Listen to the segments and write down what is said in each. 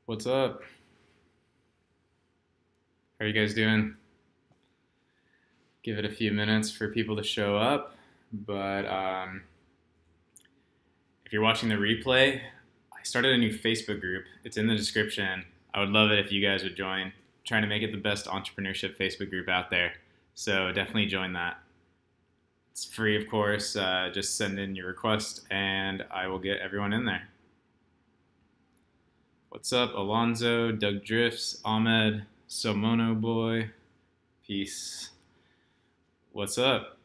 What's up? How are you guys doing? Give it a few minutes for people to show up, but if you're watching the replay, I started a new Facebook group. It's in the description. I would love it if you guys would join. I'm trying to make it the best entrepreneurship Facebook group out there. So definitely join that. It's free, of course. Just send in your request and I will get everyone in there. What's up, Alonzo, Doug Drifts, Ahmed, Somono Boy? Peace. What's up?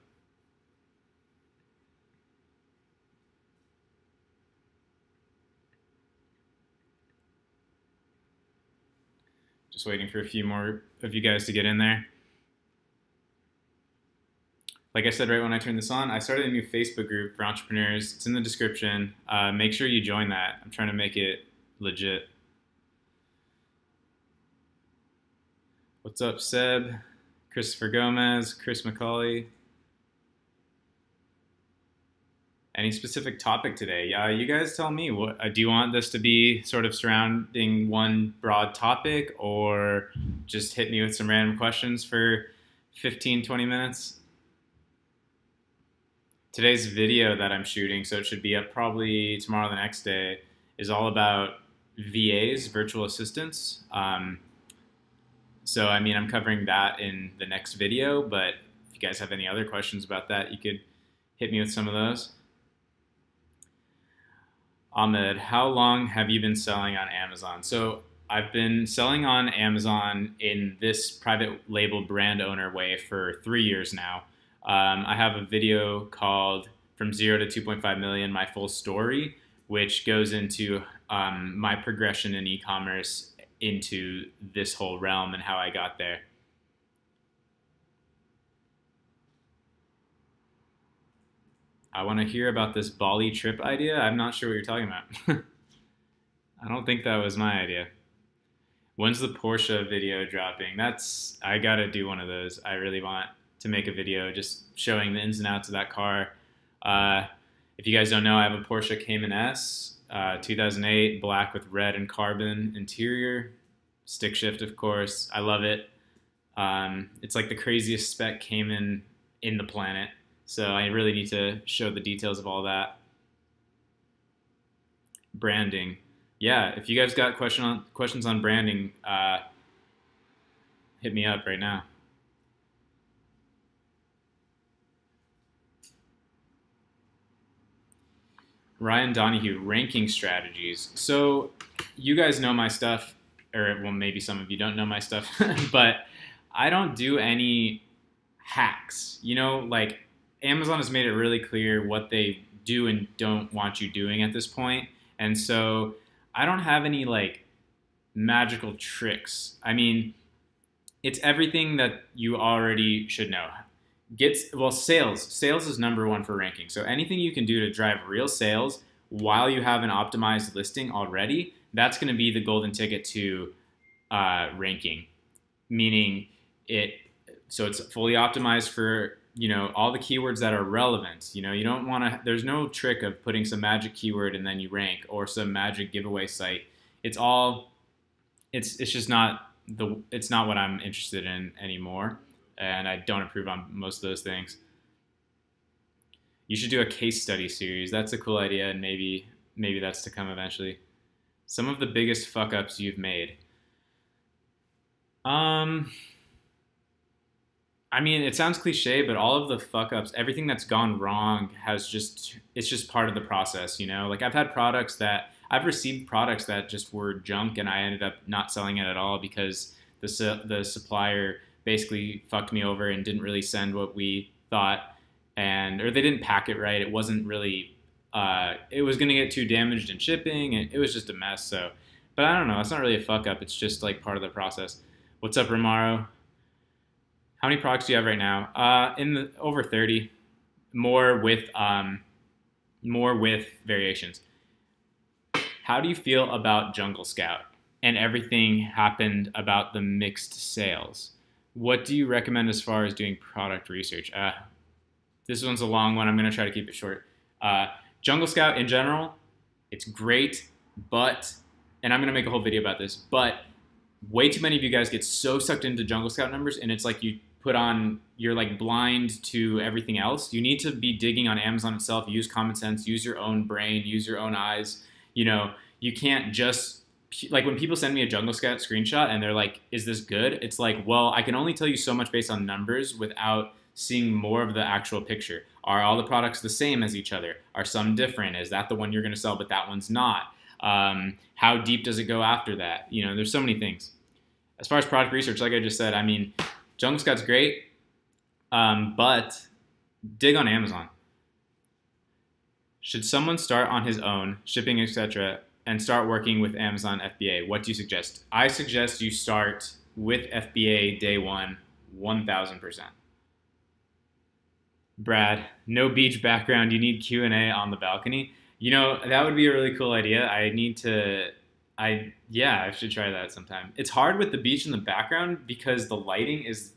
Just waiting for a few more of you guys to get in there. Like I said right when I turned this on, I started a new Facebook group for entrepreneurs. It's in the description. Make sure you join that. I'm trying to make it legit. What's up, Seb? Christopher Gomez, Chris McCauley. Any specific topic today? You guys tell me. What do you want this to be sort of surrounding one broad topic, or just hit me with some random questions for 15, 20 minutes? Today's video that I'm shooting, so it should be up probably tomorrow or the next day, is all about VAs, virtual assistants. So, I mean, I'm covering that in the next video, but if you guys have any other questions about that, you could hit me with some of those. Ahmed, how long have you been selling on Amazon? So I've been selling on Amazon in this private label brand owner way for 3 years now. I have a video called From Zero to 2.5 Million, My Full Story, which goes into my progression in e-commerce into this whole realm and how I got there. I want to hear about this Bali trip idea. I'm not sure what you're talking about. I don't think that was my idea. When's the Porsche video dropping? I gotta do one of those. I really want to make a video just showing the ins and outs of that car. If you guys don't know, I have a Porsche Cayman S, 2008, black with red and carbon interior, stick shift, of course. I love it. It's like the craziest spec Cayman in the planet. So I really need to show the details of all that. Branding. Yeah, if you guys got questions on branding, hit me up right now. Ryan Donahue, ranking strategies. So you guys know my stuff, or well, maybe some of you don't know my stuff, but I don't do any hacks. You know, like Amazon has made it really clear what they do and don't want you doing at this point. And so I don't have any like magical tricks. I mean, it's everything that you already should know. Sales. Sales is number one for ranking. So anything you can do to drive real sales while you have an optimized listing already, that's going to be the golden ticket to ranking. Meaning so it's fully optimized for all the keywords that are relevant. You don't want to. There's no trick of putting some magic keyword and then you rank, or some magic giveaway site. It's just not it's not what I'm interested in anymore. And I don't approve on most of those things. You should do a case study series. That's a cool idea, and maybe that's to come eventually. Some of the biggest fuck ups you've made. I mean, it sounds cliche, but all of the fuck ups, everything that's gone wrong it's just part of the process, Like I've received products that just were junk, and I ended up not selling it at all because the supplier basically fucked me over and didn't really send what we thought, or they didn't pack it right. It wasn't really, it was gonna get too damaged in shipping, and it was just a mess. So, but I don't know. It's not really a fuck up. It's just like part of the process. What's up, Romaro? How many products do you have right now? Over 30, more with variations. How do you feel about Jungle Scout and everything happened about the mixed sales? What do you recommend as far as doing product research? This one's a long one. I'm going to try to keep it short. Jungle Scout in general, it's great, but and I'm gonna make a whole video about this, but way too many of you guys get so sucked into Jungle Scout numbers, and it's like you're like blind to everything else. You need to be digging on Amazon itself. Use common sense. Use your own brain. Use your own eyes. You know, you can't just like when people send me a Jungle Scout screenshot and they're like, "Is this good?" It's like, well, I can only tell you so much based on numbers without seeing more of the actual picture. Are all the products the same as each other? Are some different? Is that the one you're going to sell, but that one's not? How deep does it go after that? You know, there's so many things. As far as product research, like I just said, I mean, Jungle Scout's great, but dig on Amazon. Should someone start on his own, shipping, etc., and start working with Amazon FBA? What do you suggest? I suggest you start with FBA day one, 1,000%. Brad, no beach background. You need Q&A on the balcony. You know, that would be a really cool idea. Yeah, I should try that sometime. It's hard with the beach in the background because the lighting is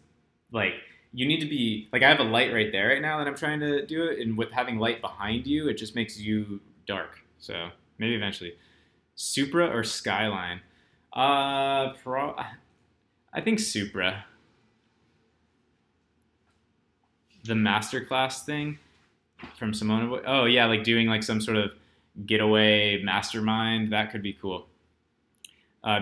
like, you need to be, like I have a light right there right now that I'm trying to do it. And with having light behind you, it just makes you dark. So maybe eventually. Supra or Skyline? I think Supra. The masterclass thing from Simone. Oh yeah, like doing like some sort of getaway mastermind. That could be cool.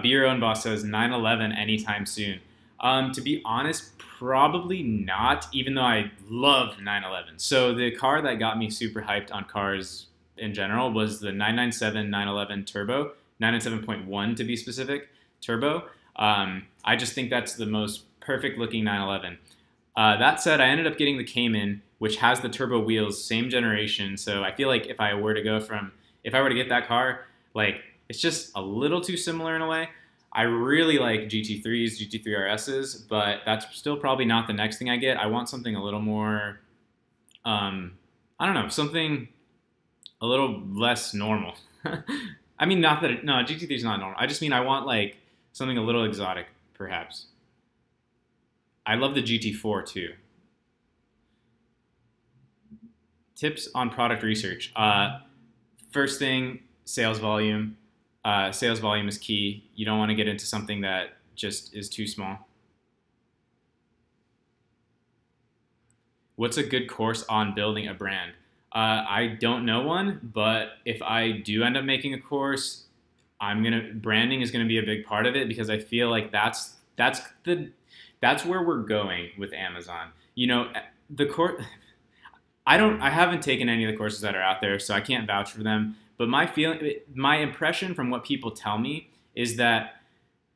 Be your own boss says 9/11 anytime soon. To be honest, probably not. Even though I love 9/11. So the car that got me super hyped on cars in general was the 997 911 Turbo, 997.1 to be specific, Turbo. I just think that's the most perfect looking 911. That said, I ended up getting the Cayman, which has the turbo wheels, same generation. So I feel like if I were to get that car, like it's just a little too similar in a way. I really like GT3s, GT3 RSs, but that's still probably not the next thing I get. I want something a little more, I don't know, something a little less normal. I mean, not that, no, GT3 is not normal. I just mean I want like something a little exotic, perhaps. I love the GT4 too. Tips on product research. First thing, sales volume. Sales volume is key. You don't want to get into something that just is too small. What's a good course on building a brand? I don't know one, but if I do end up making a course, branding is gonna be a big part of it because I feel like that's where we're going with Amazon. You know, the course. I haven't taken any of the courses that are out there, so I can't vouch for them. But my impression from what people tell me is that,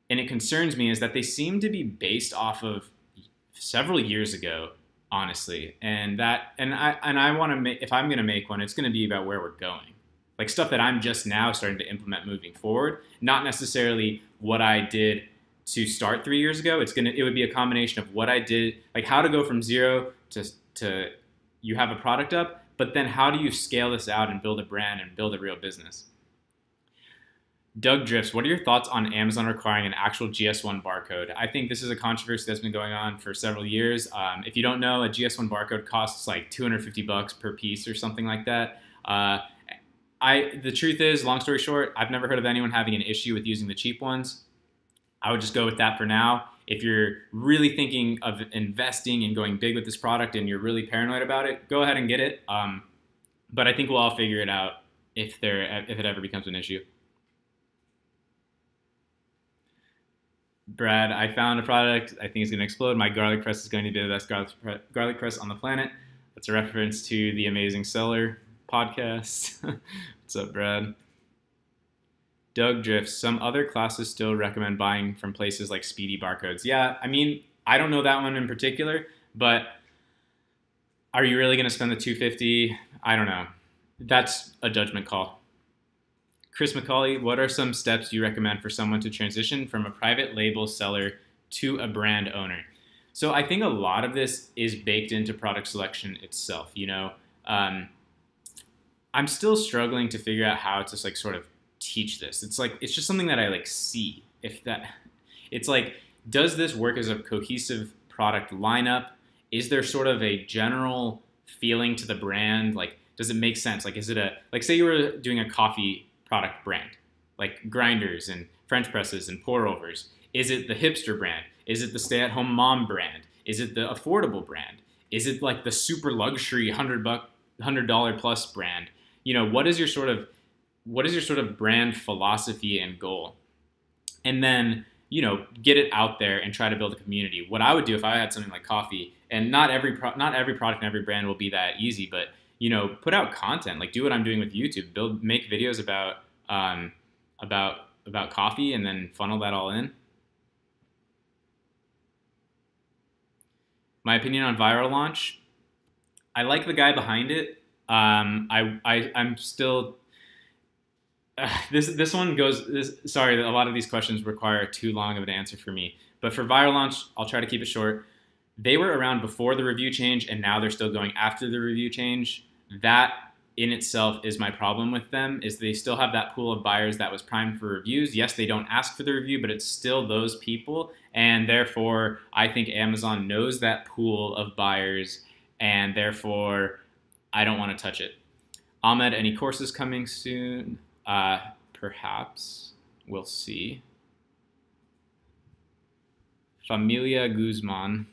and it concerns me, is that they seem to be based off of several years ago, honestly. And I want to make, if I'm going to make one, it's going to be about where we're going, like stuff that I'm just now starting to implement moving forward, not necessarily what I did to start 3 years ago. It would be a combination of what I did, like how to go from zero to you have a product up, but then how do you scale this out and build a brand and build a real business? Doug Drifts, what are your thoughts on Amazon requiring an actual GS1 barcode? I think this is a controversy that's been going on for several years. If you don't know, a GS1 barcode costs like $250 per piece or something like that. The truth is, long story short, I've never heard of anyone having an issue with using the cheap ones. I would just go with that for now. If you're really thinking of investing and going big with this product and you're really paranoid about it, go ahead and get it. But I think we'll all figure it out if it ever becomes an issue. Brad, I found a product. I think it's going to explode. My garlic press is going to be the best garlic press on the planet. That's a reference to the Amazing Seller podcast. What's up, Brad? Doug Drifts, some other classes still recommend buying from places like Speedy Barcodes. Yeah, I mean, I don't know that one in particular, but are you really going to spend the $250? I don't know. That's a judgment call. Chris McCauley, what are some steps you recommend for someone to transition from a private label seller to a brand owner? So I think a lot of this is baked into product selection itself. You know, I'm still struggling to figure out how to like sort of teach this. It's just something that I like see. It's like, does this work as a cohesive product lineup? Is there sort of a general feeling to the brand? Like, does it make sense? Like, is it like say you were doing a coffee product brand, like grinders and French presses and pour overs? Is it the hipster brand? Is it the stay-at-home mom brand? Is it the affordable brand? Is it like the super luxury $100 plus brand? You know, what is your sort of brand philosophy and goal? And then, you know, get it out there and try to build a community. What I would do if I had something like coffee, and not every product and every brand will be that easy, but you know, put out content, like do what I'm doing with YouTube, make videos um, about about coffee, and then funnel that all in. My opinion on viral launch: I like the guy behind it. I'm still this one goes. Sorry, a lot of these questions require too long of an answer for me. But for viral launch, I'll try to keep it short. They were around before the review change, and now they're still going after the review change. That in itself is my problem with them. Is they still have that pool of buyers that was primed for reviews. Yes, they don't ask for the review, but it's still those people, and therefore I think Amazon knows that pool of buyers, and therefore I don't want to touch it. Ahmed, any courses coming soon? Perhaps. We'll see. Familia Guzman.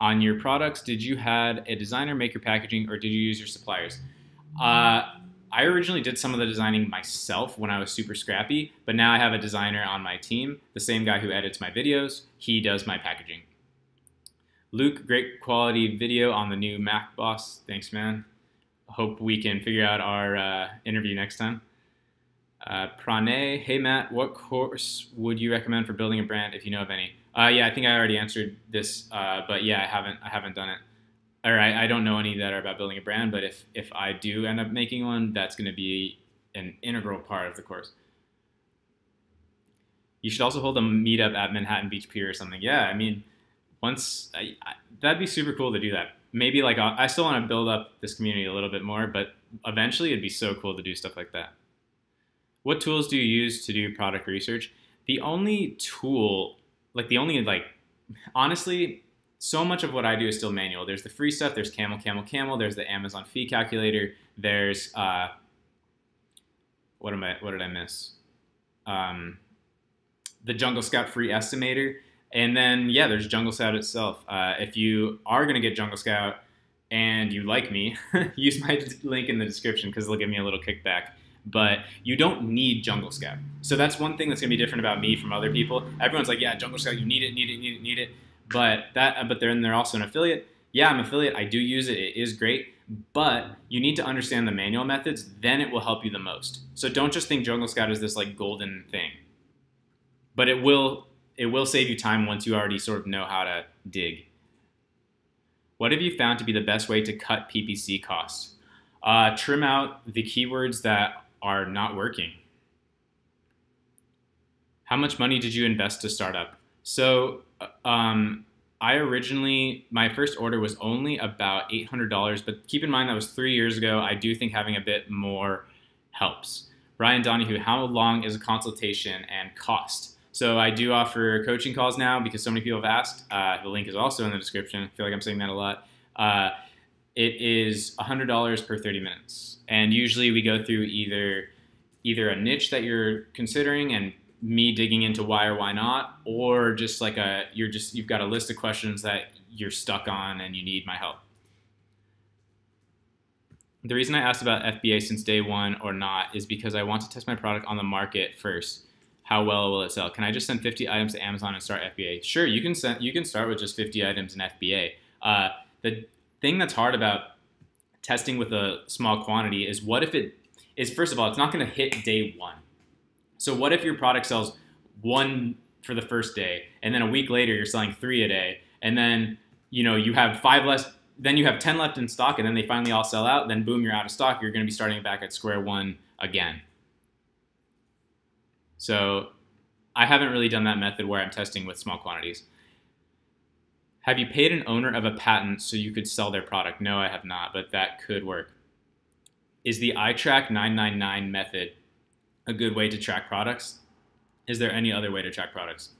On your products, did you had a designer make your packaging, or did you use your suppliers? I originally did some of the designing myself when I was super scrappy, but now I have a designer on my team, the same guy who edits my videos. He does my packaging. Luke, great quality video on the new Mac Boss. Thanks, man. Hope we can figure out our interview next time. Pranay, hey Matt, what course would you recommend for building a brand if you know of any? Yeah, I think I already answered this, but yeah, I haven't done it. Or I don't know any that are about building a brand, but if I do end up making one, that's going to be an integral part of the course. You should also hold a meetup at Manhattan Beach Pier or something. Yeah, I mean, that'd be super cool to do that. Maybe like I still want to build up this community a little bit more, but eventually it'd be so cool to do stuff like that. What tools do you use to do product research? The only tool, honestly, so much of what I do is still manual. There's the free stuff, there's Camel, Camel, Camel, there's the Amazon fee calculator, there's, what did I miss? The Jungle Scout free estimator, and then, yeah, there's Jungle Scout itself. If you are gonna get Jungle Scout and you like me, use my link in the description because it'll give me a little kickback. But you don't need Jungle Scout. So that's one thing that's gonna be different about me from other people. Everyone's like, yeah, Jungle Scout, you need it, need it, need it, need it. But they're also an affiliate. Yeah, I'm an affiliate. I do use it. It is great. But you need to understand the manual methods. Then it will help you the most. So don't just think Jungle Scout is this like golden thing. But it will save you time once you already sort of know how to dig. What have you found to be the best way to cut PPC costs? Trim out the keywords that are not working. How much money did you invest to start up? So I originally, my first order was only about $800, but keep in mind that was 3 years ago. I do think having a bit more helps. Ryan Donahue, how long is a consultation and cost? So I do offer coaching calls now because so many people have asked. The link is also in the description. I feel like I'm saying that a lot. It is $100 per 30 minutes. And usually we go through either a niche that you're considering and me digging into why or why not, or just like you've got a list of questions that you're stuck on and you need my help. The reason I asked about FBA since day one or not is because I want to test my product on the market first. How well will it sell? Can I just send 50 items to Amazon and start FBA? Sure, you can start with just 50 items in FBA. The thing that's hard about testing with a small quantity is first of all, it's not going to hit day one. So what if your product sells 1 for the first day, and then a week later you're selling 3 a day, and then you have 5 less, then you have 10 left in stock, and then they finally all sell out, then boom, you're out of stock. You're going to be starting back at square one again. So I haven't really done that method where I'm testing with small quantities. Have you paid an owner of a patent so you could sell their product? No, I have not, but that could work. Is the iTrack 999 method a good way to track products? Is there any other way to track products?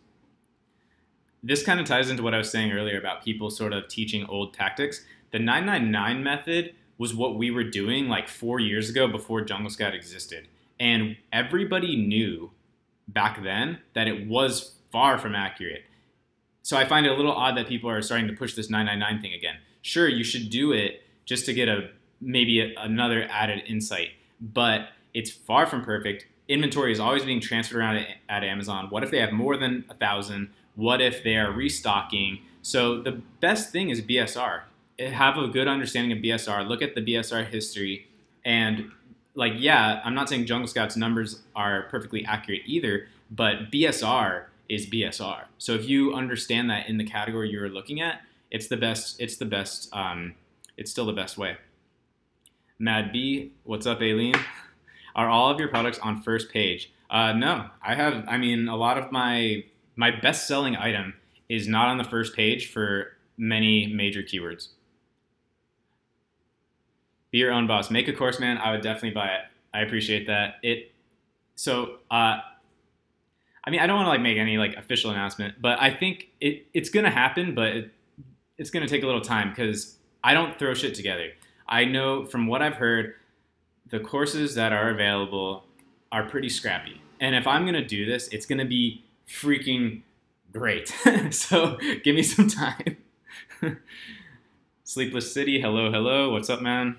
This kind of ties into what I was saying earlier about people sort of teaching old tactics. The 999 method was what we were doing like 4 years ago before Jungle Scout existed. And everybody knew back then that it was far from accurate. So I find it a little odd that people are starting to push this 999 thing again. Sure, you should do it just to get another added insight, but it's far from perfect. Inventory is always being transferred around at Amazon. What if they have more than 1,000? What if they are restocking? So the best thing is BSR. Have a good understanding of BSR. Look at the BSR history, and like, yeah, I'm not saying Jungle Scout's numbers are perfectly accurate either, but BSR is BSR. So if you understand that in the category you're looking at, it's the best. It's the best. It's still the best way. Mad B, what's up, Aileen? Are all of your products on first page? No, I have. I mean, a lot of my best-selling item is not on the first page for many major keywords. Be your own boss. Make a course, man. I would definitely buy it. I appreciate that. I mean, I don't want to like make any like official announcement, but I think it's gonna happen, but it's gonna take a little time because I don't throw shit together. I know from what I've heard, the courses that are available are pretty scrappy. And if I'm gonna do this, it's gonna be freaking great. So give me some time. Sleepless City, hello, hello. What's up, man?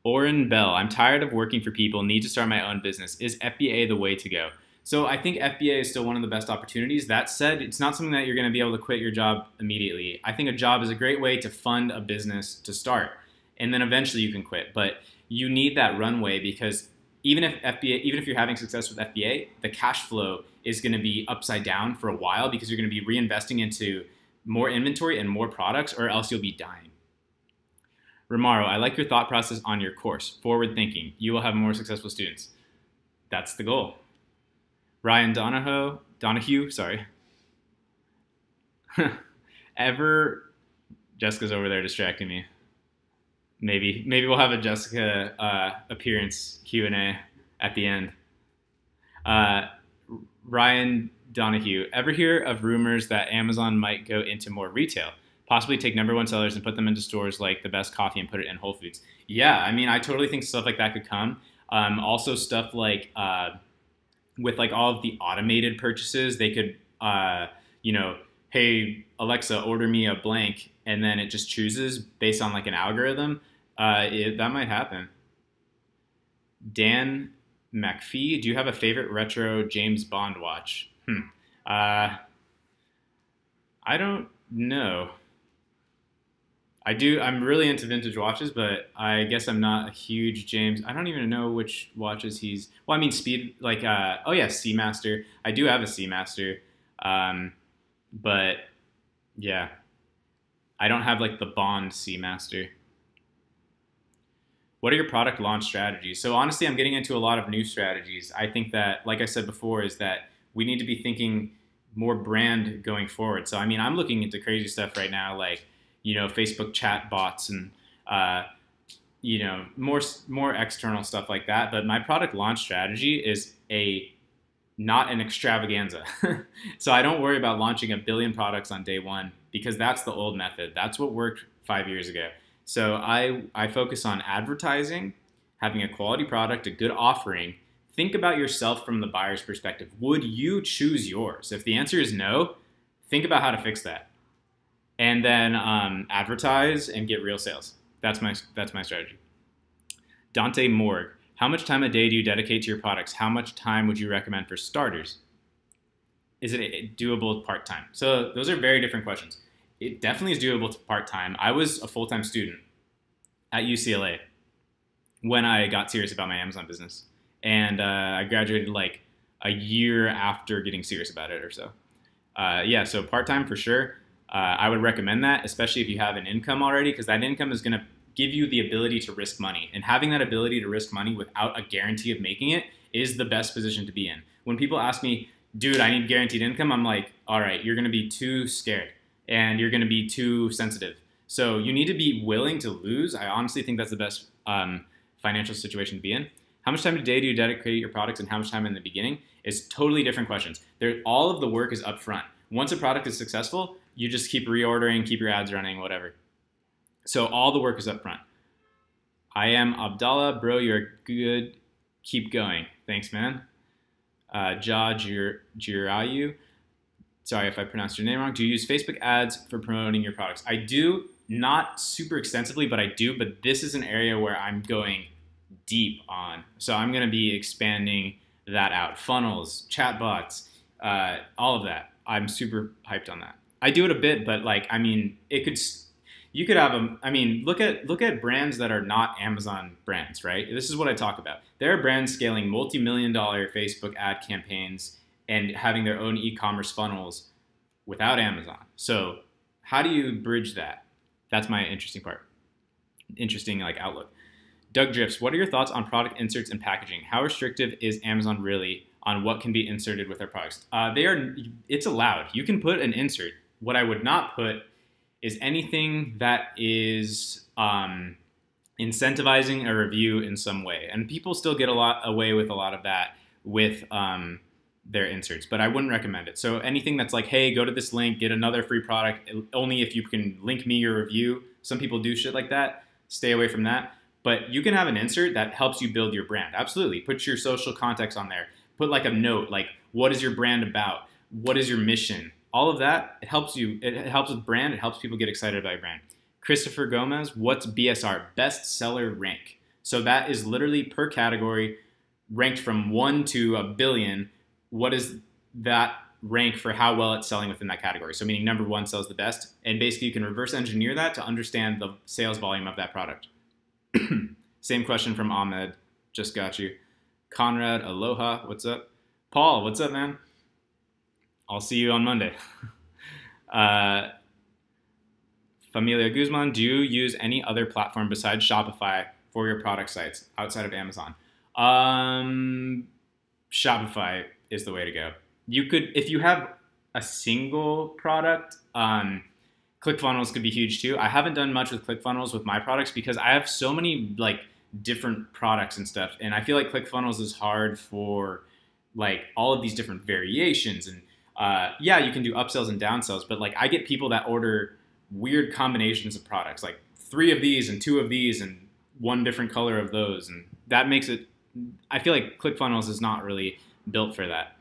Oren Bell, I'm tired of working for people, need to start my own business. Is FBA the way to go? So I think FBA is still one of the best opportunities. That said, it's not something that you're going to be able to quit your job immediately. I think a job is a great way to fund a business to start, and then eventually you can quit. But you need that runway because even if you're having success with FBA, the cash flow is going to be upside down for a while because you're going to be reinvesting into more inventory and more products, or else you'll be dying. Romaro, I like your thought process on your course. Forward thinking. You will have more successful students. That's the goal. Ryan Donahue, sorry. Jessica's over there distracting me. Maybe we'll have a Jessica appearance Q&A at the end. Ryan Donahue, ever hear of rumors that Amazon might go into more retail? Possibly take number one sellers and put them into stores like the Best Coffee and put it in Whole Foods. Yeah, I mean, I totally think stuff like that could come. Also stuff like with like all of the automated purchases, they could, hey, Alexa, order me a blank, and then it just chooses based on like an algorithm. That might happen. Dan McPhee, do you have a favorite retro James Bond watch? I don't know. I do. I'm really into vintage watches, but I guess I'm not a huge James. I don't even know which watches he's. Well, I mean, speed. Like, oh yeah, Seamaster. I do have a Seamaster, but yeah, I don't have like the Bond Seamaster. What are your product launch strategies? So honestly, I'm getting into a lot of new strategies. I think that, like I said before, is that we need to be thinking more brand going forward. So I mean, I'm looking into crazy stuff right now, like, Facebook chat bots and, more external stuff like that. But my product launch strategy is not an extravaganza. So I don't worry about launching 1 billion products on day one because that's the old method. That's what worked 5 years ago. So I focus on advertising, having a quality product, a good offering. Think about yourself from the buyer's perspective. Would you choose yours? If the answer is no, think about how to fix that. And then advertise and get real sales. That's my strategy. Dante Morg, how much time a day do you dedicate to your products? How much time would you recommend for starters? Is it doable part-time? So those are very different questions. It definitely is doable part-time. I was a full-time student at UCLA when I got serious about my Amazon business. And I graduated like a year after getting serious about it or so. So part-time for sure. I would recommend that, especially if you have an income already, because that income is going to give you the ability to risk money. And having that ability to risk money without a guarantee of making it is the best position to be in. When people ask me, dude, I need guaranteed income, I'm like, all right, you're going to be too scared and you're going to be too sensitive. So you need to be willing to lose. I honestly think that's the best financial situation to be in. How much time a day do you dedicate your products and how much time in the beginning is totally different questions. All of the work is up front. Once a product is successful, you just keep reordering, keep your ads running, whatever. So all the work is up front. I am Abdallah. Bro, you're good. Keep going. Thanks, man. Jirayu. Sorry if I pronounced your name wrong. Do you use Facebook ads for promoting your products? I do, not super extensively, but I do. But this is an area where I'm going deep on. So I'm going to be expanding that out. Funnels, chatbots, all of that. I'm super hyped on that. I do it a bit, but like, I mean, it could, you could have a, I mean, look at brands that are not Amazon brands, right? This is what I talk about. There are brands scaling multi-million-dollar Facebook ad campaigns and having their own e-commerce funnels without Amazon. So how do you bridge that? That's my interesting part. Interesting like outlook. Doug Drifts, what are your thoughts on product inserts and packaging? How restrictive is Amazon really on what can be inserted with their products? It's allowed. You can put an insert. What I would not put is anything that is incentivizing a review in some way. And people still get away with a lot of that with their inserts, but I wouldn't recommend it. So anything that's like, hey, go to this link, get another free product, only if you can link me your review. Some people do shit like that. Stay away from that. But you can have an insert that helps you build your brand. Absolutely. Put your social context on there. Put like a note, like what is your brand about? What is your mission? All of that, it helps you. It helps with brand. It helps people get excited about your brand. Christopher Gomez, what's BSR? Best seller rank. So that is literally per category, ranked from 1 to a billion. What is that rank for how well it's selling within that category? So meaning number 1 sells the best. And basically you can reverse engineer that to understand the sales volume of that product. Same question from Ahmed. Just got you. Conrad, aloha. What's up? Paul, what's up, man? I'll see you on Monday. Familia Guzman, do you use any other platform besides Shopify for your product sites outside of Amazon? Shopify is the way to go. You could, if you have a single product, ClickFunnels could be huge too. I haven't done much with ClickFunnels with my products because I have so many like different products and stuff, and I feel like ClickFunnels is hard for like all of these different variations. And yeah, you can do upsells and downsells, but like I get people that order weird combinations of products, like 3 of these and 2 of these and 1 different color of those, and that makes it. I feel like ClickFunnels is not really built for that,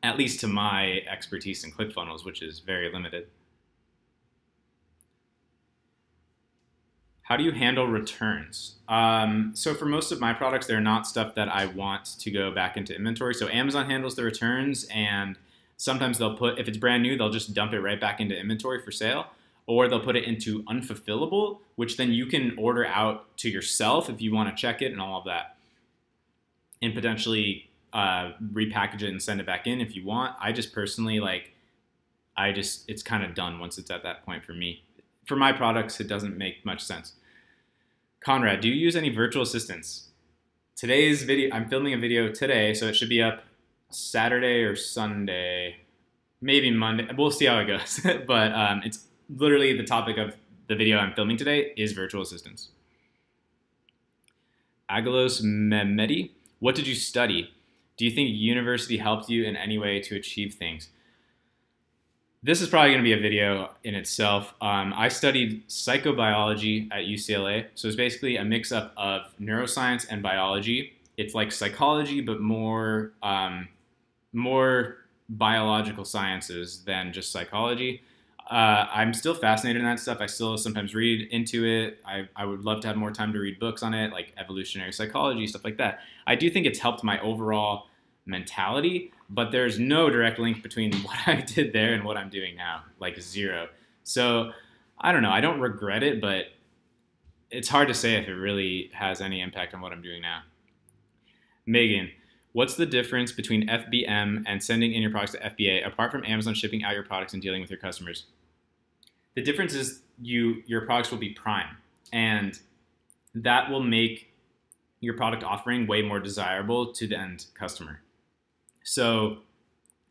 at least to my expertise in ClickFunnels, which is very limited. How do you handle returns? So for most of my products, they're not stuff that I want to go back into inventory. So Amazon handles the returns, and sometimes they'll put, if it's brand new, they'll just dump it right back into inventory for sale, or they'll put it into unfulfillable, which then you can order out to yourself if you want to check it and all of that, and potentially repackage it and send it back in if you want. I just personally it's kind of done once it's at that point for me. For my products, it doesn't make much sense. Conrad, do you use any virtual assistants? Today's video, I'm filming a video today, so it should be up Saturday or Sunday, maybe Monday. We'll see how it goes. But it's literally the topic of the video I'm filming today is virtual assistants. Agalos Mehmedi, what did you study? Do you think university helped you in any way to achieve things? This is probably going to be a video in itself. I studied psychobiology at UCLA. So it's basically a mix-up of neuroscience and biology. It's like psychology, but more biological sciences than just psychology. I'm still fascinated in that stuff. I still sometimes read into it. I would love to have more time to read books on it, like evolutionary psychology, stuff like that. I do think it's helped my overall mentality, but there's no direct link between what I did there and what I'm doing now, like 0. So I don't know. I don't regret it, but it's hard to say if it really has any impact on what I'm doing now. Megan, what's the difference between FBM and sending in your products to FBA, apart from Amazon shipping out your products and dealing with your customers? The difference is your products will be prime, and that will make your product offering way more desirable to the end customer. So,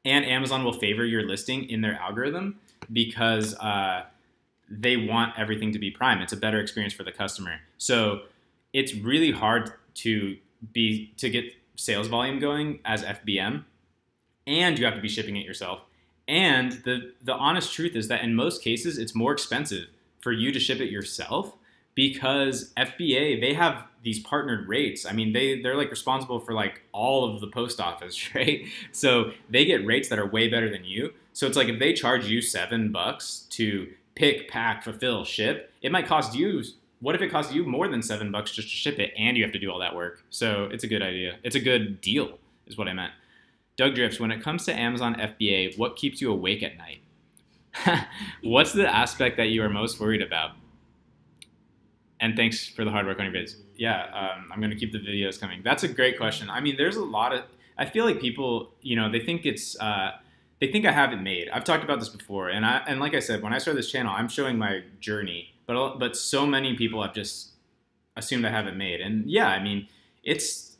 and Amazon will favor your listing in their algorithm because they want everything to be prime. It's a better experience for the customer. So it's really hard to get sales volume going as FBM, and you have to be shipping it yourself. And the honest truth is that in most cases, it's more expensive for you to ship it yourself because FBA, they have these partnered rates. I mean, they're like responsible for like all of the post office, right? So they get rates that are way better than you. So it's like if they charge you $7 to pick, pack, fulfill, ship, it might cost you. What if it costs you more than $7 just to ship it, and you have to do all that work? So it's a good idea. It's a good deal, is what I meant. Doug Drifts, when it comes to Amazon FBA, what keeps you awake at night? What's the aspect that you are most worried about? And thanks for the hard work on your vids. Yeah, I'm going to keep the videos coming. That's a great question. I mean, there's a lot of, I feel like people, you know, they think they think I have it made. I've talked about this before. And like I said, when I started this channel, I'm showing my journey, but so many people have just assumed I have it made. And yeah, I mean, it's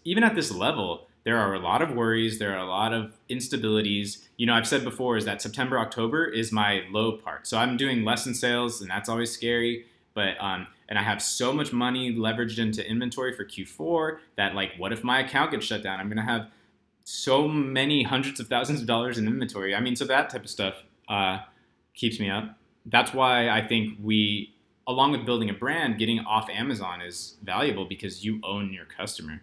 even at this level, there are a lot of worries. There are a lot of instabilities. You know, I've said before is that September, October is my low part. So I'm doing less in sales, and that's always scary. But and I have so much money leveraged into inventory for Q4 that, like, what if my account gets shut down? I'm gonna have so many hundreds of thousands of dollars in inventory. I mean, so that type of stuff keeps me up. That's why I think along with building a brand, getting off Amazon is valuable because you own your customer.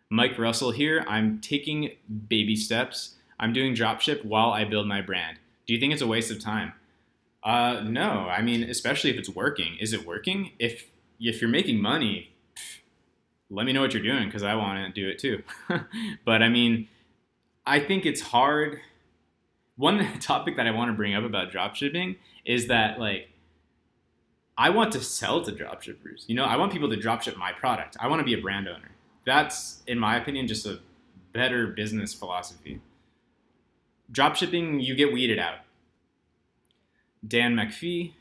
Mike Russell here. I'm taking baby steps. I'm doing dropship while I build my brand. Do you think it's a waste of time? No. I mean, especially if it's working. Is it working? If you're making money, let me know what you're doing because I want to do it too. But I mean, I think it's hard. One topic that I want to bring up about dropshipping is that, like, I want to sell to dropshippers. You know, I want people to dropship my product. I want to be a brand owner. That's, in my opinion, just a better business philosophy. Dropshipping, you get weeded out. Dan McPhee,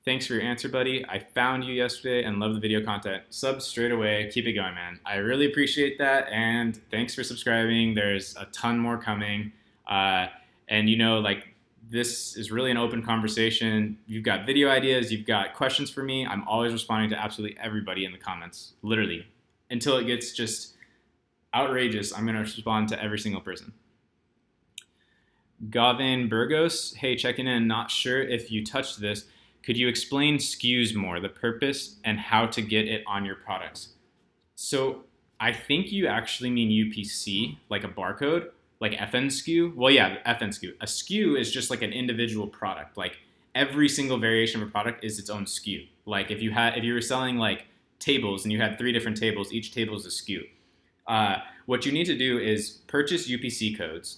thanks for your answer, buddy. I found you yesterday and love the video content. Sub straight away. Keep it going, man. I really appreciate that, and thanks for subscribing. There's a ton more coming. And, you know, like, this is really an open conversation. You've got video ideas. You've got questions for me. I'm always responding to absolutely everybody in the comments, literally. Until it gets just outrageous, I'm going to respond to every single person. Gavin Burgos, hey, checking in. Not sure if you touched this. Could you explain SKUs more, the purpose, and how to get it on your products? So I think you actually mean UPC, like a barcode, like FN SKU. Well, yeah, FN SKU. A SKU is just like an individual product. Like, every single variation of a product is its own SKU. Like, if you were selling like tables and you had 3 different tables, each table is a SKU. What you need to do is purchase UPC codes.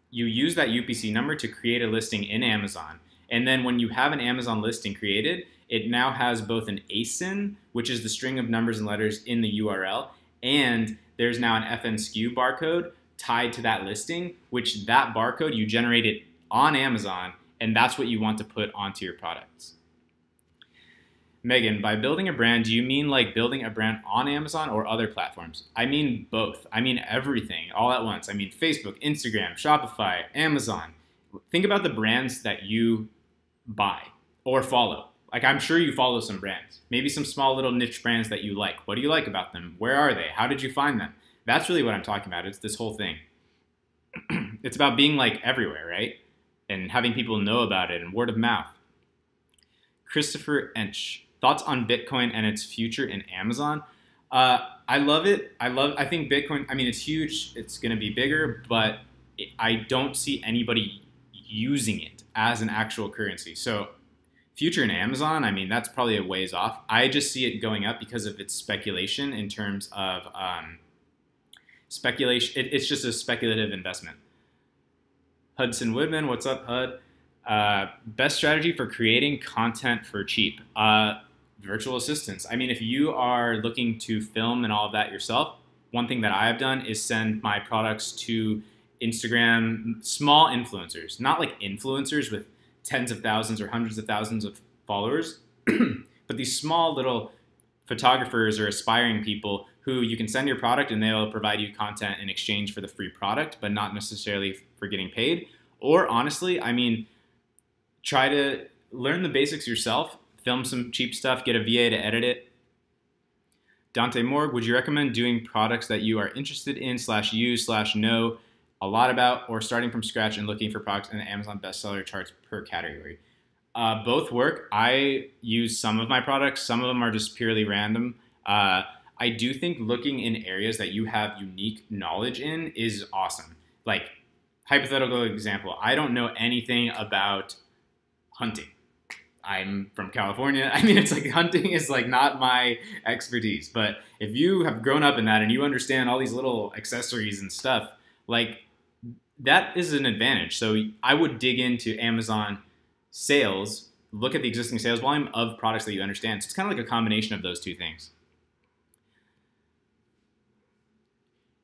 You use that UPC number to create a listing in Amazon. And then when you have an Amazon listing created, it now has both an ASIN, which is the string of numbers and letters in the URL, and there's now an FN SKU barcode tied to that listing, which that barcode you generated on Amazon, and that's what you want to put onto your products. Megan, by building a brand, do you mean like building a brand on Amazon or other platforms? I mean both. I mean everything all at once. I mean Facebook, Instagram, Shopify, Amazon. Think about the brands that you buy or follow. Like, I'm sure you follow some brands, maybe some small little niche brands that you like. What do you like about them? Where are they? How did you find them? That's really what I'm talking about. It's this whole thing. It's about being like everywhere, right? And having people know about it and word of mouth. Christopher Ench. Thoughts on Bitcoin and its future in Amazon? I love it. I think Bitcoin, I mean, it's huge. It's going to be bigger, but I don't see anybody using it as an actual currency. So future in Amazon, I mean, that's probably a ways off. I just see it going up because of its speculation in terms of speculation. It's just a speculative investment. Hudson Woodman, what's up, Hud? Best strategy for creating content for cheap. Virtual assistants. I mean, if you are looking to film and all of that yourself, one thing that I have done is send my products to Instagram, small influencers, not like influencers with tens of thousands or hundreds of thousands of followers, but these small little photographers or aspiring people who you can send your product and they'll provide you content in exchange for the free product, but not necessarily for getting paid. Or honestly, I mean, try to learn the basics yourself. Film some cheap stuff, get a VA to edit it. Dante Morg, would you recommend doing products that you are interested in /use/know a lot about, or starting from scratch and looking for products in the Amazon bestseller charts per category? Both work. I use some of my products. Some of them are just purely random. Uh, I do think looking in areas that you have unique knowledge in is awesome. Like, hypothetical example, I don't know anything about hunting. I'm from California. I mean, it's like hunting is like not my expertise. But if you have grown up in that and you understand all these little accessories and stuff, like that is an advantage. So I would dig into Amazon sales, look at the existing sales volume of products that you understand. So it's kind of like a combination of those two things.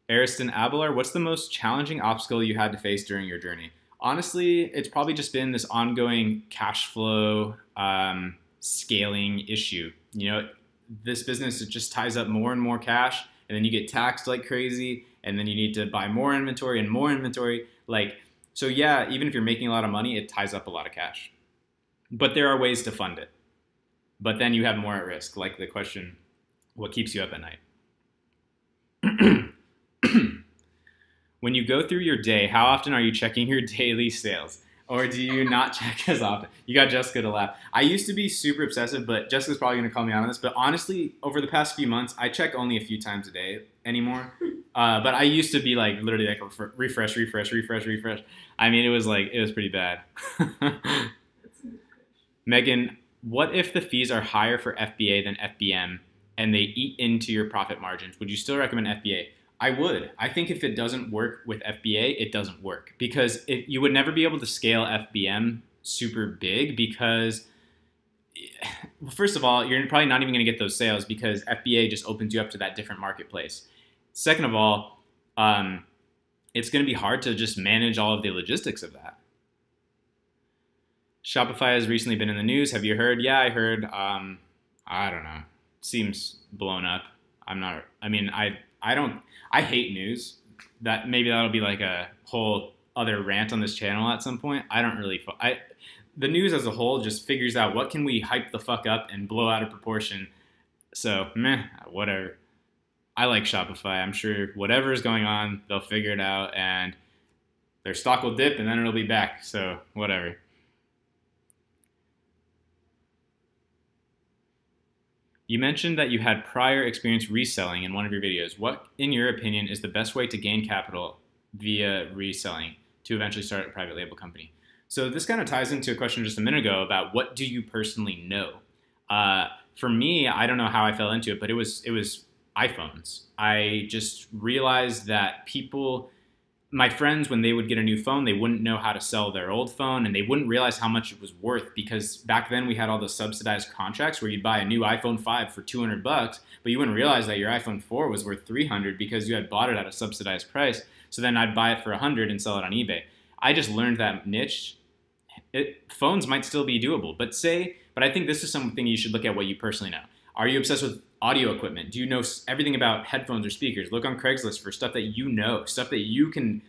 Ariston Abelar, what's the most challenging obstacle you had to face during your journey? Honestly, it's probably just been this ongoing cash flow scaling issue. You know, this business, it just ties up more and more cash, and then you get taxed like crazy, and then you need to buy more inventory and more inventory. Like, so yeah, even if you're making a lot of money, it ties up a lot of cash. But there are ways to fund it. But then you have more at risk, like the question, what keeps you up at night? When you go through your day, how often are you checking your daily sales? Or do you not check as often? You got Jessica to laugh. I used to be super obsessive, but Jessica's probably going to call me out on this. But honestly, over the past few months, I check only a few times a day anymore. But I used to be like literally like refresh, refresh, refresh, refresh. I mean, it was pretty bad. Megan, what if the fees are higher for FBA than FBM and they eat into your profit margins? Would you still recommend FBA? I would. I think if it doesn't work with FBA, it doesn't work because you would never be able to scale FBM super big because, well, first of all, you're probably not even going to get those sales because FBA just opens you up to that different marketplace. Second of all, it's going to be hard to just manage all of the logistics of that. Shopify has recently been in the news. Have you heard? Yeah, I heard. I don't know. Seems blown up. I hate news. Maybe that'll be like a whole other rant on this channel at some point. The news as a whole just figures out what can we hype the fuck up and blow out of proportion. So, whatever. I like Shopify. I'm sure whatever is going on, they'll figure it out and their stock will dip and then it'll be back. So, whatever. You mentioned that you had prior experience reselling in one of your videos. What, in your opinion, is the best way to gain capital via reselling to eventually start a private label company? So this kind of ties into a question just a minute ago about what do you personally know? For me, I don't know how I fell into it, but it was iPhones. I just realized that my friends, when they would get a new phone, they wouldn't know how to sell their old phone and they wouldn't realize how much it was worth because back then we had all those subsidized contracts where you'd buy a new iPhone 5 for $200, but you wouldn't realize that your iPhone 4 was worth $300 because you had bought it at a subsidized price. So then I'd buy it for $100 and sell it on eBay. I just learned that niche. Phones might still be doable, but I think this is something you should look at what you personally know. Are you obsessed with audio equipment? Do you know everything about headphones or speakers? Look on Craigslist for stuff that you know, stuff that you can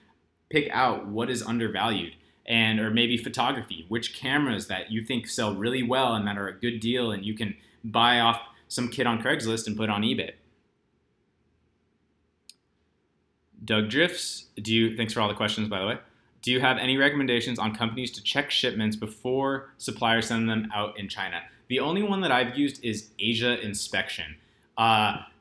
pick out what is undervalued. Or maybe photography, which cameras that you think sell really well and that are a good deal and you can buy off some kid on Craigslist and put on eBay. Doug Drifts, thanks for all the questions, by the way. Do you have any recommendations on companies to check shipments before suppliers send them out in China? The only one that I've used is Asia Inspection.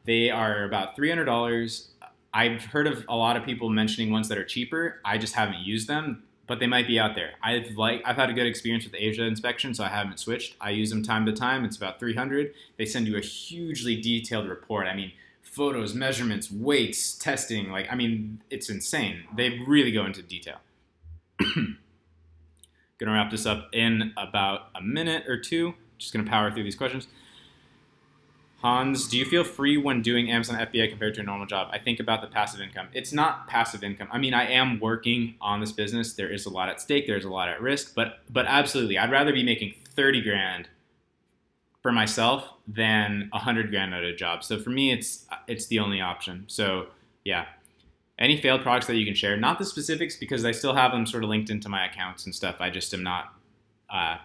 They are about $300. I've heard of a lot of people mentioning ones that are cheaper. I just haven't used them, but they might be out there. I've had a good experience with Asia Inspection, so I haven't switched. I use them time to time. It's about $300. They send you a hugely detailed report. I mean, photos, measurements, weights, testing. It's insane. They really go into detail. Gonna wrap this up in about a minute or two. Just gonna power through these questions. Hans, do you feel free when doing Amazon FBA compared to a normal job? I think about the passive income. It's not passive income. I mean, I am working on this business. There is a lot at stake. There's a lot at risk, but absolutely, I'd rather be making 30 grand for myself than 100 grand at a job. So for me, it's the only option. So yeah. Any failed products that you can share? Not the specifics because I still have them sort of linked into my accounts and stuff. I just am not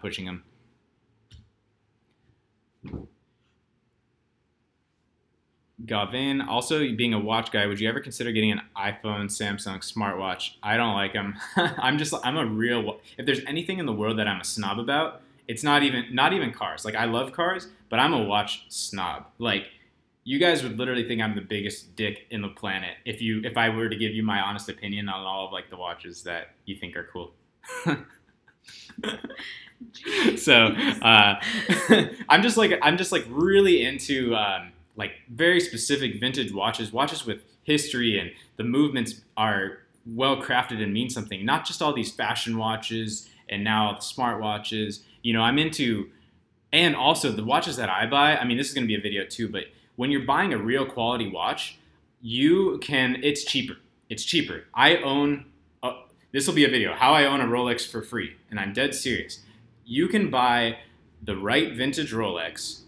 pushing them. Gavin, also being a watch guy, would you ever consider getting an iPhone, Samsung smartwatch? I don't like them. If there's anything in the world that I'm a snob about, It's not even cars. Like I love cars, but I'm a watch snob. Like you guys would literally think I'm the biggest dick in the planet if I were to give you my honest opinion on all of like the watches that you think are cool. So I'm just like really into like very specific vintage watches with history, and the movements are well crafted and mean something. Not just all these fashion watches and now the smart watches. I'm into, and also the watches that I buy. I mean, this is going to be a video too, but when you're buying a real quality watch, it's cheaper. It's cheaper. This will be a video, how I own a Rolex for free, and I'm dead serious. You can buy the right vintage Rolex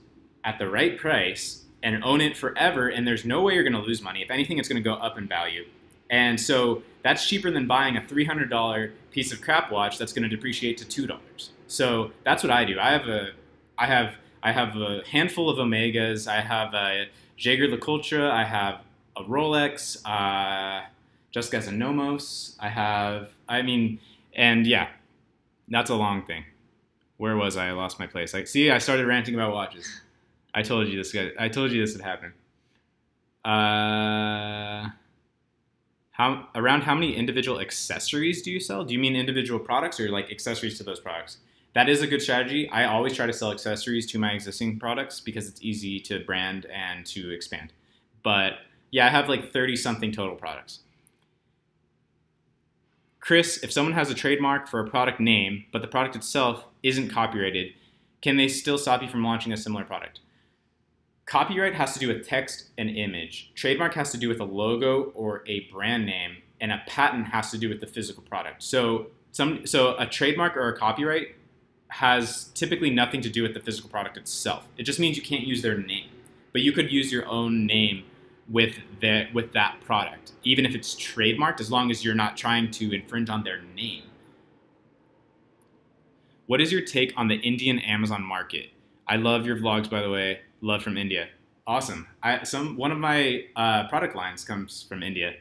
at the right price and own it forever, and there's no way you're going to lose money. If anything, it's going to go up in value. And so that's cheaper than buying a $300 piece of crap watch that's going to depreciate to $2. So that's what I do. I have a handful of Omegas. I have a Jaeger LeCoultre. I have a Rolex. Just as a Nomos. And yeah, that's a long thing. Where was I? I lost my place. I started ranting about watches. I told you this would happen. Around how many individual accessories do you sell? Do you mean individual products or like accessories to those products? That is a good strategy. I always try to sell accessories to my existing products because it's easy to brand and to expand. But yeah, I have like 30 something total products. Chris, if someone has a trademark for a product name, but the product itself isn't copyrighted, can they still stop you from launching a similar product? Copyright has to do with text and image. Trademark has to do with a logo or a brand name, and a patent has to do with the physical product. So a trademark or a copyright has typically nothing to do with the physical product itself. It just means you can't use their name, but you could use your own name with that product, even if it's trademarked, as long as you're not trying to infringe on their name. What is your take on the Indian Amazon market? I love your vlogs, by the way. Love from India. Awesome. One of my product lines comes from India.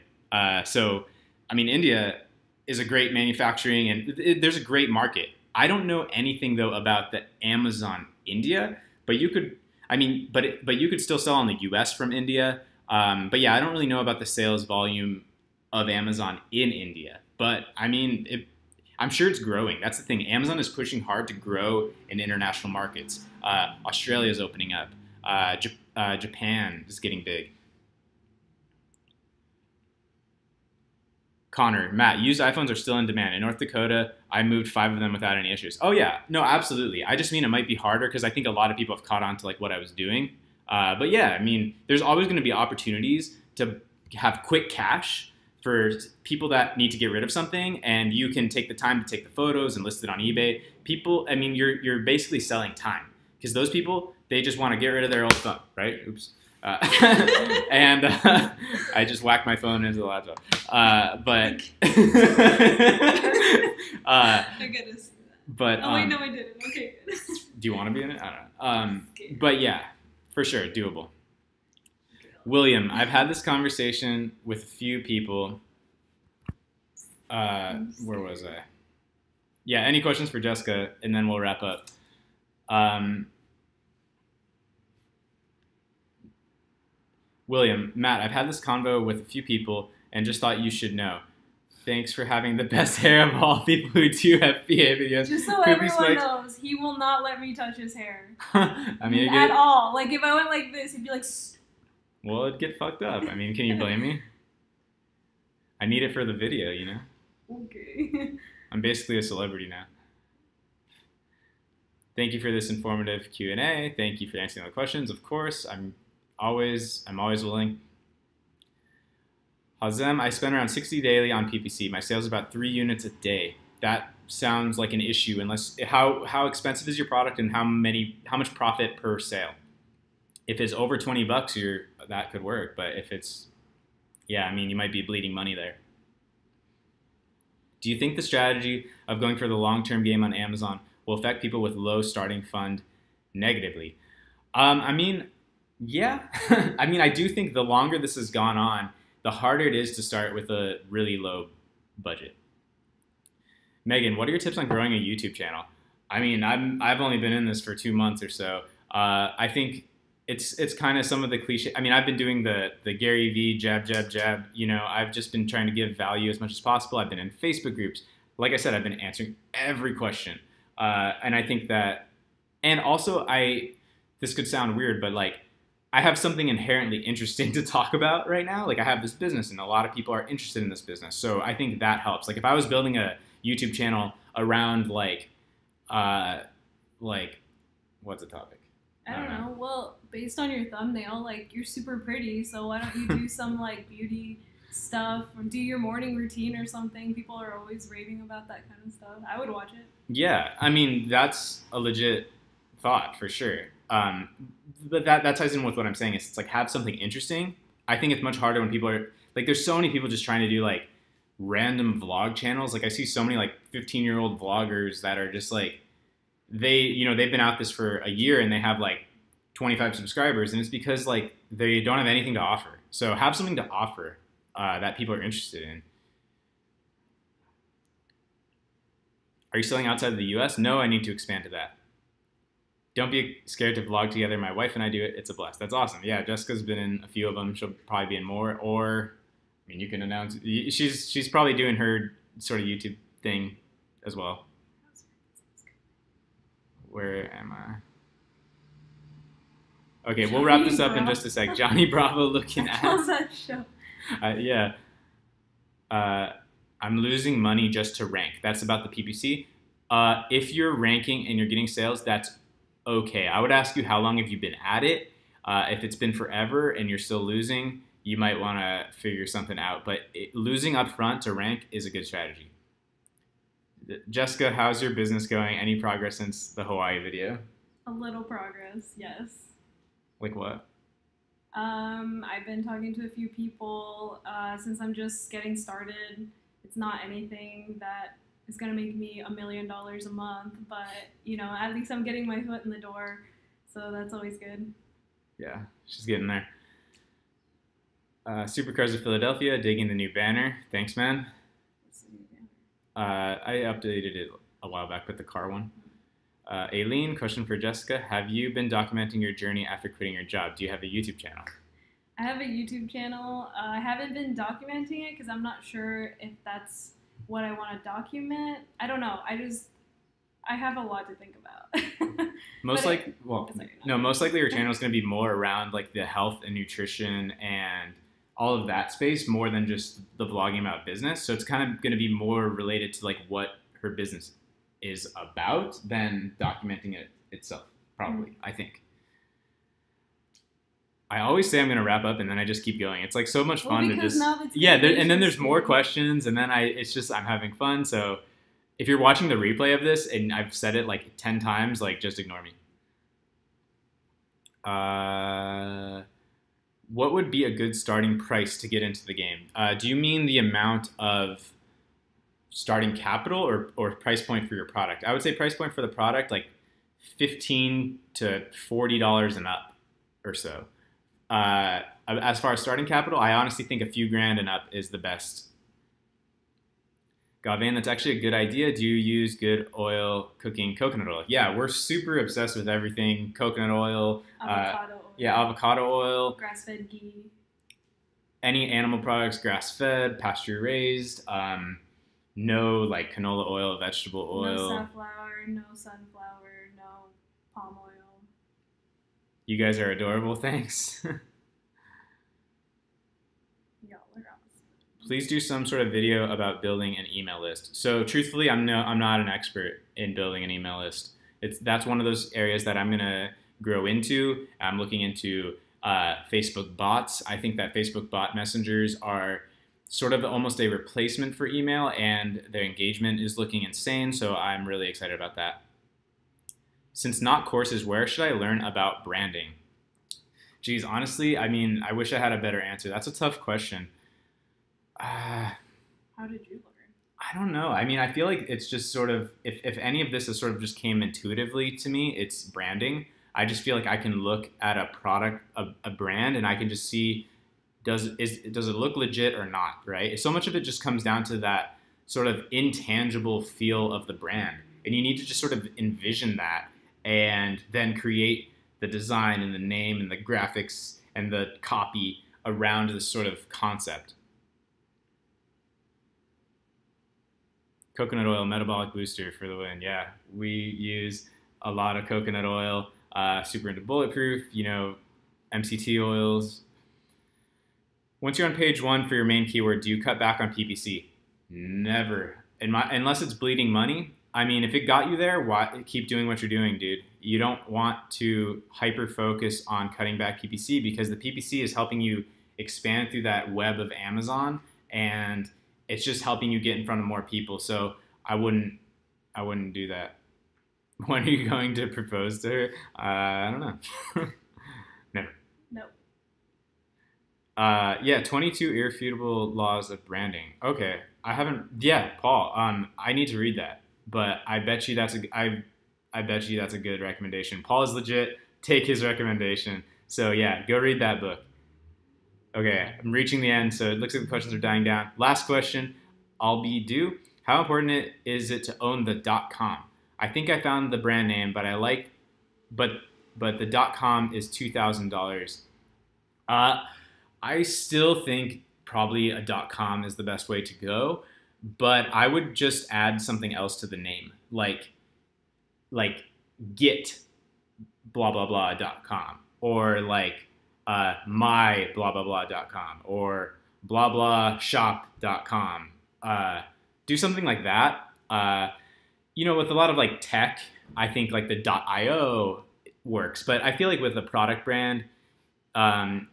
India is a great manufacturing, and there's a great market. I don't know anything though about the Amazon India, but you could. But you could still sell in the U.S. from India. But yeah, I don't really know about the sales volume of Amazon in India. But I'm sure it's growing. That's the thing. Amazon is pushing hard to grow in international markets. Australia is opening up. Japan is getting big. Connor, Matt, used iPhones are still in demand. In North Dakota, I moved 5 of them without any issues. Oh yeah, no, absolutely. I just mean it might be harder because I think a lot of people have caught on to like what I was doing. But yeah, there's always going to be opportunities to have quick cash for people that need to get rid of something, and you can take the time to take the photos and list it on eBay. People, you're basically selling time because those people, they just want to get rid of their old phone, right? Oops. And I just whacked my phone into the laptop. But I gotta see that. But oh wait, no, I didn't. Okay, good. Do you want to be in it? I don't know. But yeah, for sure, doable. William, I've had this conversation with a few people. Where was I? Yeah, any questions for Jessica, and then we'll wrap up. William, Matt, I've had this convo with a few people and just thought you should know. Thanks for having the best hair of all people who do FBA videos. Just so everyone knows, he will not let me touch his hair. At all. Like, if I went like this, he'd be like... Well, it'd get fucked up. Can you blame me? I need it for the video, you know? Okay. I'm basically a celebrity now. Thank you for this informative Q&A. Thank you for answering all the questions. Of course, I'm always willing. Hazem, I spend around 60 daily on PPC. My sales are about 3 units a day. That sounds like an issue. Unless how expensive is your product and how much profit per sale? If it's over $20, that could work. But if it's, yeah, you might be bleeding money there. Do you think the strategy of going for the long-term game on Amazon will affect people with low starting fund negatively? Yeah. I do think the longer this has gone on, the harder it is to start with a really low budget. Megan, what are your tips on growing a YouTube channel? I mean, I've only been in this for 2 months or so. I think it's kind of some of the cliche. I mean, I've been doing the Gary V jab jab jab. You know, I've just been trying to give value as much as possible. I've been in Facebook groups. Like I said, I've been answering every question, and I think that, and also I, this could sound weird, but like I have something inherently interesting to talk about right now. Like I have this business, and a lot of people are interested in this business, so I think that helps. Like if I was building a YouTube channel around uh, like, what's the topic? I don't know. Well, based on your thumbnail, like you're super pretty, so why don't you do some like beauty stuff or do your morning routine or something? People are always raving about that kind of stuff. I would watch it. Yeah, I mean that's a legit thought for sure. But that ties in with what I'm saying. Is it's like have something interesting. I think it's much harder when people are like, there's so many people just trying to do like random vlog channels. Like I see so many like 15-year-old vloggers that are just like they've been out this for a year and they have like 25 subscribers, and it's because like they don't have anything to offer. So have something to offer that people are interested in. Are you selling outside of the U.S.? No, I need to expand to that. Don't be scared to vlog together. My wife and I do it. It's a blast. That's awesome. Yeah, Jessica's been in a few of them. She'll probably be in more. Or, I mean, you can announce. She's probably doing her sort of YouTube thing as well. Where am I? Okay, we'll wrap this up in just a sec. Johnny Bravo looking at. How's that show? Yeah. I'm losing money just to rank. That's about the PPC. If you're ranking and you're getting sales, that's okay. I would ask you how long have you been at it. If it's been forever and you're still losing, you might want to figure something out. But losing up front to rank is a good strategy. Jessica, how's your business going? Any progress since the Hawaii video? A little progress, yes. Like what? I've been talking to a few people. Since I'm just getting started, it's not anything that is going to make me $1 million a month, but, you know, at least I'm getting my foot in the door, so that's always good. Yeah, she's getting there. Supercars of Philadelphia, digging the new banner. Thanks, man. What's the new banner? I updated it a while back with the car one. Aileen, question for Jessica. Have you been documenting your journey after quitting your job? Do you have a YouTube channel? I have a YouTube channel. I haven't been documenting it because I'm not sure if that's what I want to document. I don't know. I have a lot to think about. Most likely your channel is going to be more around like the health and nutrition and all of that space more than just the vlogging about business. So it's kind of going to be more related to like what her business is about than documenting it itself, probably, I think. I always say I'm going to wrap up and then I just keep going. It's like so much fun to just, and then there's more questions and then it's just, I'm having fun. So if you're watching the replay of this and I've said it like 10 times, like just ignore me. What would be a good starting price to get into the game? Do you mean the amount of starting capital or price point for your product? I would say price point for the product, like $15 to $40 and up or so. As far as starting capital, I honestly think a few grand and up is the best. Gavan, that's actually a good idea. Do you use good oil cooking coconut oil? Yeah, we're super obsessed with everything coconut oil. Avocado oil. Yeah, avocado oil. Grass-fed ghee. Any animal products, grass-fed, pasture-raised. No like canola oil, vegetable oil. No safflower, no sunflower, no palm oil. You guys are adorable. Thanks. Y'all are awesome. Please do some sort of video about building an email list. So truthfully, I'm not an expert in building an email list. That's one of those areas that I'm gonna grow into. I'm looking into Facebook bots. I think that Facebook bot messengers are sort of almost a replacement for email, and their engagement is looking insane. So I'm really excited about that. Since not courses, where should I learn about branding? Geez, honestly, I mean, I wish I had a better answer. That's a tough question. How did you learn? I don't know. I mean, I feel like it's just sort of, if any of this has sort of just came intuitively to me, it's branding. I just feel like I can look at a product, a brand, and I can just see, does it look legit or not, right? So much of it just comes down to that sort of intangible feel of the brand. And you need to just sort of envision that and then create the design and the name and the graphics and the copy around this sort of concept. Coconut oil, metabolic booster for the win. Yeah, we use a lot of coconut oil, super into bulletproof, MCT oils. Once you're on page 1 for your main keyword, do you cut back on PPC? Never. Unless it's bleeding money. I mean, if it got you there, why keep doing what you're doing, dude? You don't want to hyper focus on cutting back PPC because the PPC is helping you expand through that web of Amazon, and it's just helping you get in front of more people. So I wouldn't do that. When are you going to propose to her? I don't know. Never. Nope. Yeah, 22 irrefutable laws of branding. Okay, I haven't. Yeah, Paul. I need to read that, but I bet you that's a good recommendation. Paul is legit. Take his recommendation. So yeah, go read that book. Okay, I'm reaching the end, so it looks like the questions are dying down. Last question, I'll be due. How important is it to own the .com? I think I found the brand name, but the .com is $2,000. I still think probably a .com is the best way to go, but I would just add something else to the name, like get blah blah blah.com, or like my blah blah blah.com, or blah blah shop.com. Do something like that. With a lot of like tech, I think like the .io works, but I feel like with a product brand,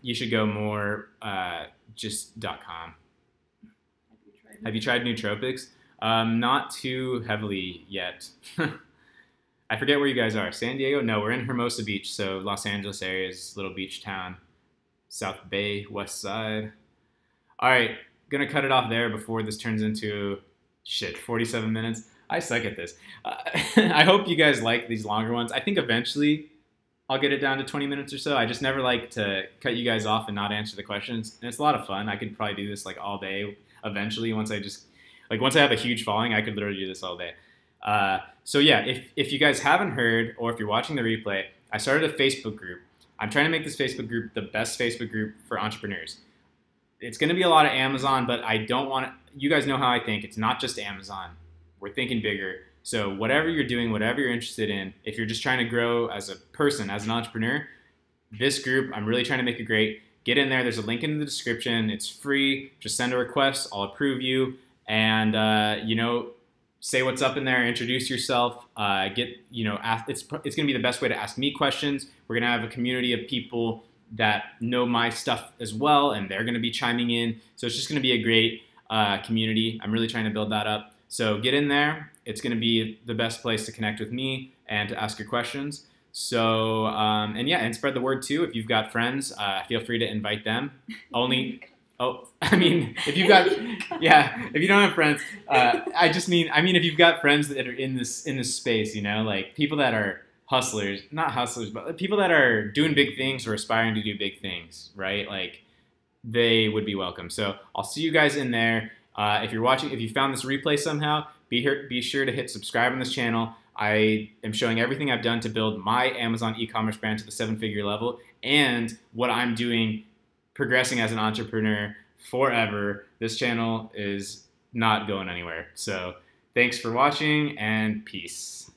you should go more just .com. Have you tried nootropics? Not too heavily yet. I forget where you guys are. San Diego? No, we're in Hermosa Beach, so Los Angeles area's little beach town. South Bay, West Side. All right, gonna cut it off there before this turns into 47 minutes. I suck at this. I hope you guys like these longer ones. I think eventually I'll get it down to 20 minutes or so. I just never like to cut you guys off and not answer the questions. And it's a lot of fun. I could probably do this like all day eventually once I have a huge following, I could literally do this all day. So yeah, if you guys haven't heard, or if you're watching the replay, I started a Facebook group. I'm trying to make this Facebook group the best Facebook group for entrepreneurs. It's going to be a lot of Amazon, but I don't want to, you guys know how I think. It's not just Amazon. We're thinking bigger. So whatever you're doing, whatever you're interested in, if you're just trying to grow as a person, as an entrepreneur, this group, I'm really trying to make it great. Get in there. There's a link in the description. It's free. Just send a request. I'll approve you. And, say what's up in there, introduce yourself, it's going to be the best way to ask me questions. We're going to have a community of people that know my stuff as well, and they're going to be chiming in. So it's just going to be a great community. I'm really trying to build that up. So get in there. It's going to be the best place to connect with me and to ask your questions. So, and spread the word too. If you've got friends, feel free to invite them. If you've got, if you don't have friends, if you've got friends that are in this space, like people that are hustlers, not hustlers, but people that are doing big things or aspiring to do big things, right? Like they would be welcome. So I'll see you guys in there. If you found this replay somehow, be sure to hit subscribe on this channel. I am showing everything I've done to build my Amazon e-commerce brand to the 7-figure level, and what I'm doing progressing as an entrepreneur forever. This channel is not going anywhere. So thanks for watching, and peace.